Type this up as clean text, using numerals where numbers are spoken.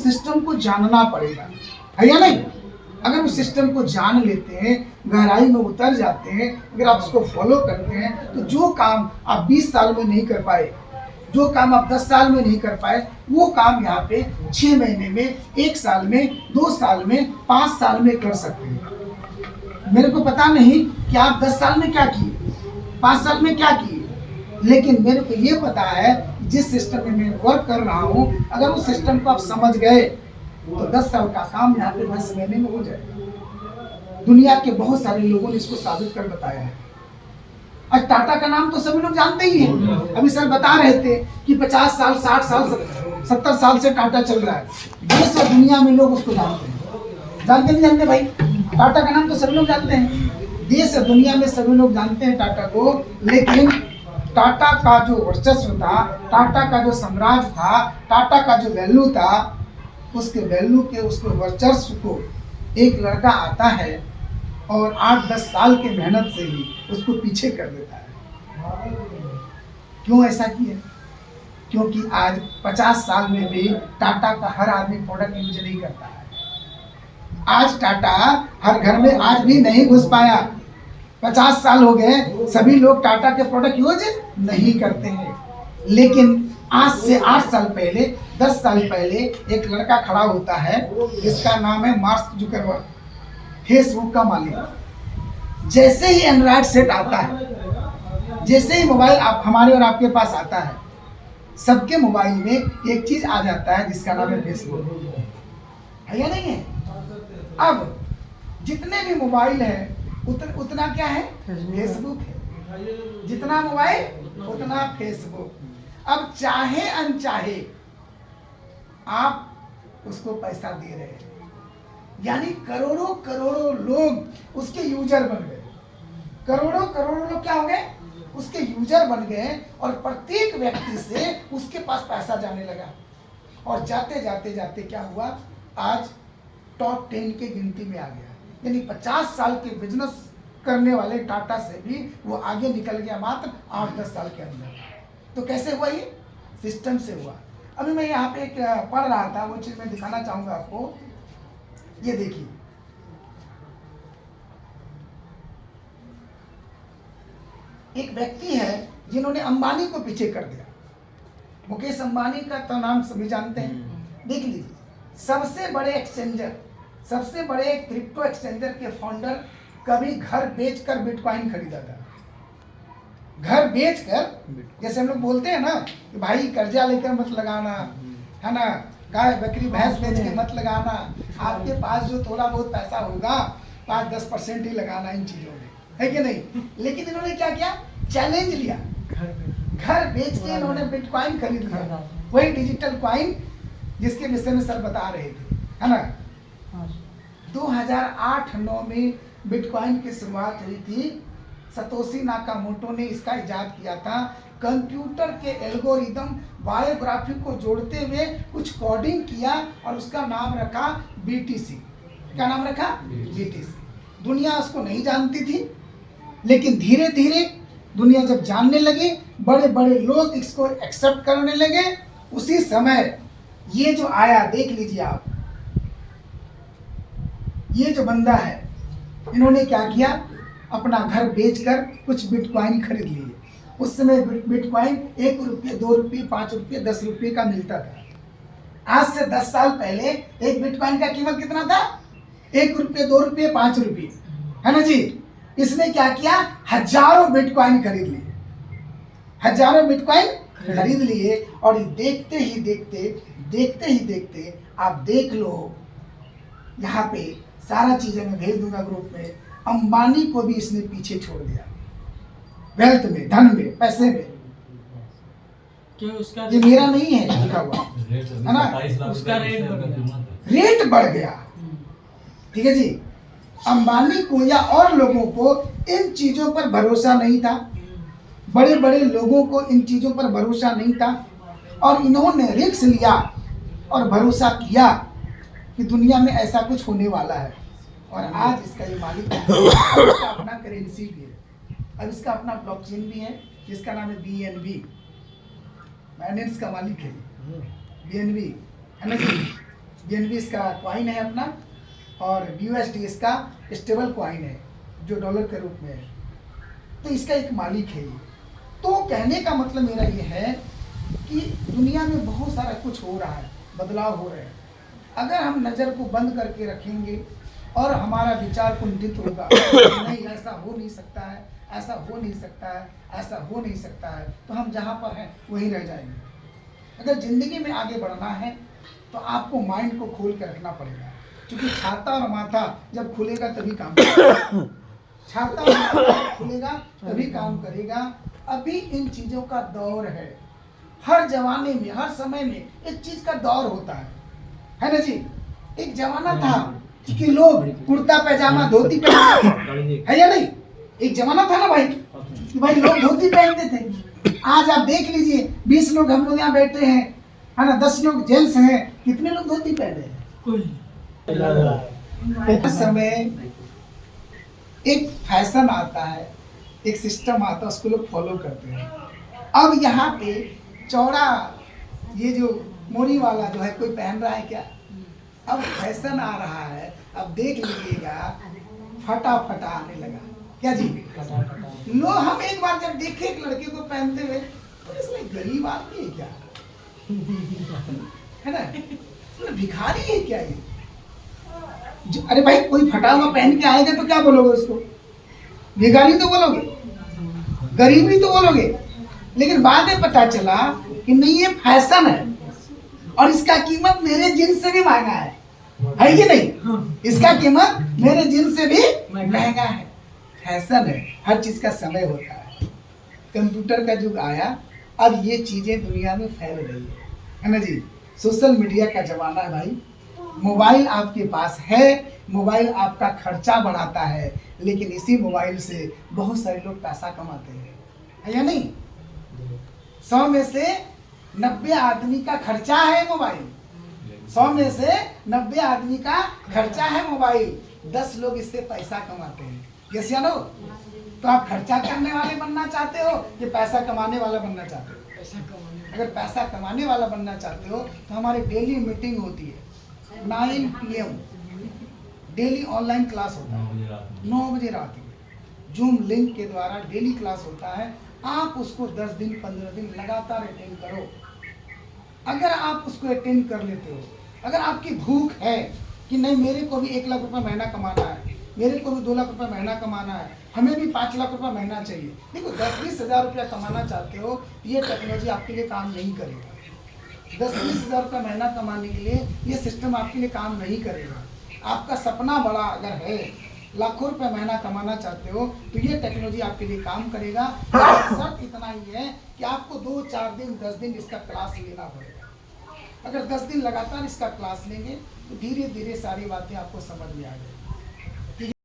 System को जानना पड़ेगा, है या नहीं? अगर उस सिस्टम को जान लेते हैं, गहराई में उतर जाते हैं, अगर आप उसको फॉलो करते हैं, तो जो काम आप 20 साल में नहीं कर पाए, जो काम आप 10 साल में नहीं कर पाए, वो काम यहाँ पे 6 महीने में, 1 साल में, 2 साल में, 5 साल में कर सकते हैं। मेरे को पता नहीं कि आप 10 साल में क्या किए, 5 साल में क्या किए, लेकिन मेरे को ये पता है जिस सिस्टम में मैं वर्क कर रहा हूँ, अगर उस सिस्टम को आप समझ गए तो 10 साल का काम यहाँ पे 10 महीने में हो जाएगा। दुनिया के बहुत सारे लोगों ने इसको साबित कर बताया है। आज टाटा का नाम तो सभी लोग जानते ही हैं। अभी सर बता रहे थे कि 50 साल, 60 साल, 70 साल से टाटा चल रहा है। देश और दुनिया में लोग उसको जानते हैं। जानते नहीं जानते भाई? टाटा का नाम तो सभी लोग जानते हैं। देश और दुनिया में सभी लोग जानते हैं टाटा को, लेकिन टाटा का जो वर्चस्व था, टाटा का जो साम्राज्य था, टाटा का जो वैल्यू था, उसके वैल्यू के, उसके वर्चस्व को एक लड़का आता है और 8-10 साल की मेहनत से ही उसको पीछे कर देता है। क्यों ऐसा किया? क्योंकि आज 50 साल में भी टाटा का हर आदमी प्रोडक्ट यूज नहीं करता है। आज टाटा हर घर में आज भी नहीं घुस पाया। 50 साल हो गए, सभी लोग टाटा के प्रोडक्ट यूज नहीं करते हैं। लेकिन आज से 8 साल पहले, 10 साल पहले एक लड़का खड़ा होता है जिसका नाम है मार्क जुकरबर्ग, फेसबुक का मालिक। जैसे ही एंड्रॉइड सेट आता है, जैसे ही मोबाइल आप हमारे और आपके पास आता है, सबके मोबाइल में एक चीज आ जाता है जिसका नाम है फेसबुक, है या नहीं है? अब जितने भी मोबाइल है उतना क्या है? फेसबुक है। जितना मोबाइल उतना फेसबुक। अब चाहे अनचाहे आप उसको पैसा दे रहे हैं, यानी करोड़ों करोड़ों लोग उसके यूजर बन गए। करोड़ों करोड़ों लोग क्या हो गए? उसके यूजर बन गए, और प्रत्येक व्यक्ति से उसके पास पैसा जाने लगा। और जाते जाते जाते क्या हुआ? आज टॉप 10 के गिनती में आ गया। यानी 50 साल के बिजनेस करने वाले टाटा से भी वो आगे निकल गया मात्र 8-10 साल के अंदर। तो कैसे हुआ ये? सिस्टम से हुआ। अभी मैं यहाँ पे एक पढ़ रहा था, वो चीज मैं दिखाना चाहूंगा आपको। ये देखिए, एक व्यक्ति है जिन्होंने अंबानी को पीछे कर दिया। मुकेश अंबानी का तो नाम सभी जानते हैं। देख लीजिए, सबसे बड़े एक्सचेंजर, सबसे बड़े क्रिप्टो एक्सचेंजर के फाउंडर कभी घर बेचकर बिटकॉइन खरीदा था। घर बेचकर, जैसे हम लोग बोलते हैं ना कि भाई कर्जा लेकर मत लगाना, है ना, गाय बकरी भैंस बेच के मत लगाना, आपके पास जो थोड़ा बहुत पैसा होगा 5-10% ही लगाना इन चीजों में, है कि नहीं? लेकिन इन्होंने क्या किया? चैलेंज लिया। घर बेच के इन्होंने बिटकॉइन खरीद लिया, वही डिजिटल कॉइन जिसके विषय में सर बता रहे थे, है ना। 2008-9 में बिटकॉइन की शुरुआत हुई थी। सतोशी नाकामोटो ने इसका इजाद किया था। कंप्यूटर के एल्गोरिदम बायोग्राफी को जोड़ते हुए कुछ कोडिंग किया और उसका नाम रखा बीटीसी। क्या नाम रखा? बीटीसी। दुनिया उसको नहीं जानती थी, लेकिन धीरे धीरे दुनिया जब जानने लगी, बड़े बड़े लोग इसको एक्सेप्ट करने लगे, उसी समय ये जो आया, देख लीजिए आप, ये जो बंदा है, इन्होंने क्या किया? अपना घर बेचकर कुछ बिटकॉइन खरीद लिए। उस समय बिटकॉइन 1 रुपये, 2 रुपये, 5 रुपये, 10 रुपये का मिलता था। आज से 10 साल पहले एक बिटकॉइन का कीमत कितना था? 1 रुपये, 2 रुपये, 5 रुपये, है ना जी। इसने क्या किया? हजारों बिटकॉइन खरीद लिए, हजारों बिटकॉइन खरीद लिए। और देखते ही देखते आप देख लो, यहाँ पे सारा चीजें मैं भेज दूंगा ग्रुप में। अंबानी को भी इसने पीछे छोड़ दिया, वेल्थ में, धन में, पैसे में। क्यों? उसका ये मेरा नहीं है लिखा हुआ, है ना। उसका रेट बढ़ गया। ठीक है जी। अंबानी को या और लोगों को इन चीजों पर भरोसा नहीं था, बड़े बड़े लोगों को इन चीजों पर भरोसा नहीं था, और इन्होंने रिस्क लिया और भरोसा किया कि दुनिया में ऐसा कुछ होने वाला है। और आज इसका ये मालिक है। इसका अपना करेंसी भी है, अब इसका अपना ब्लॉकचेन भी है जिसका नाम है BNB। बाइनेंस का मालिक है BNB, है ना जी। बीएनबी इसका कॉइन है अपना, और यूएसडी इसका स्टेबल कॉइन है जो डॉलर के रूप में है। तो इसका एक मालिक है ये। तो कहने का मतलब मेरा ये है कि दुनिया में बहुत सारा कुछ हो रहा है, बदलाव हो रहे हैं। अगर हम नज़र को बंद करके रखेंगे और हमारा विचार कुंठित होगा, नहीं ऐसा हो नहीं सकता है, ऐसा हो नहीं सकता है, ऐसा हो नहीं सकता है, तो हम जहाँ पर हैं वहीं रह जाएंगे। अगर ज़िंदगी में आगे बढ़ना है तो आपको माइंड को खोल के रखना पड़ेगा, क्योंकि छाता और माथा जब खुलेगा तभी काम करेगा। छाता और माथा खुलेगा तभी काम करेगा। अभी इन चीज़ों का दौर है। हर जमाने में, हर समय में एक चीज़ का दौर होता है ना जी। एक जमाना था कि लोग कुर्ता पैजामा धोती पहनते थे, है या नहीं? एक जमाना था ना भाई कि भाई लोग धोती पहनते थे। आज आप देख लीजिए, 20 लोग हम लोग यहाँ बैठे हैं, है ना, 10 लोग जेंट्स हैं, कितने लोग धोती पहने हैं? उस समय एक फैशन आता है, एक सिस्टम आता है, उसको लोग फॉलो करते हैं। अब यहाँ पे चौड़ा ये जो मोरी वाला जो है कोई पहन रहा है क्या? अब फैशन आ रहा है। अब देख लीजिएगा फटाफट आने लगा, क्या जी? लो हम एक बार जब देखे एक लड़के को पहनते हुए तो इसमें गरीब आदमी है क्या, है ना, इसमें भिखारी है क्या ये? अरे भाई कोई फटा हुआ पहन के आएगा तो क्या बोलोगे उसको? भिखारी तो बोलोगे, गरीबी तो बोलोगे। लेकिन बाद में पता चला कि नहीं, ये फैशन है और इसका कीमत मेरे जिन्स से भी महंगा है कि नहीं? इसका कीमत मेरे जिन्स से भी महंगा है। फैशन है, हर चीज का समय होता है। कंप्यूटर का युग आया, अब ये चीजें दुनिया में फैल रही है ना जी। सोशल मीडिया का जमाना है भाई। मोबाइल आपके पास है, मोबाइल आपका खर्चा बढ़ाता है, लेकिन इसी मोबाइल से बहुत सारे लोग पैसा कमाते हैं, है या नहीं? 100 में से 90 आदमी का खर्चा है मोबाइल। 100 में से 90 आदमी का खर्चा है मोबाइल। 10 लोग इससे पैसा कमाते हैं। यस या नो? तो आप खर्चा करने वाले बनना चाहते हो या पैसा कमाने वाला बनना चाहते हो? अगर पैसा कमाने वाला बनना चाहते हो तो हमारी डेली मीटिंग होती है 9 PM, डेली ऑनलाइन क्लास होता है 9 बजे रात में। जूम लिंक के द्वारा डेली क्लास होता है। आप उसको 10 दिन 15 दिन लगातार अटेंड करो। अगर आप उसको अटेंड कर लेते हो, अगर आपकी भूख है कि नहीं मेरे को भी 1 लाख रुपए महीना कमाना है, मेरे को भी 2 लाख रुपए महीना कमाना है, हमें भी 5 लाख रुपए महीना चाहिए। देखो 10-20 हज़ार रुपया कमाना चाहते हो, ये टेक्नोलॉजी आपके लिए काम नहीं करेगा। 10-20 हज़ार रुपये महीना कमाने के लिए ये सिस्टम आपके लिए काम नहीं करेगा। आपका सपना बड़ा अगर है, लाखों रुपए महीना कमाना चाहते हो, तो ये टेक्नोलॉजी आपके लिए काम करेगा। शर्त इतना ही है कि आपको 2-4 दिन 10 दिन इसका क्लास लेना पड़ेगा। अगर 10 दिन लगातार इसका क्लास लेंगे तो धीरे धीरे सारी बातें आपको समझ में आ जाएगी।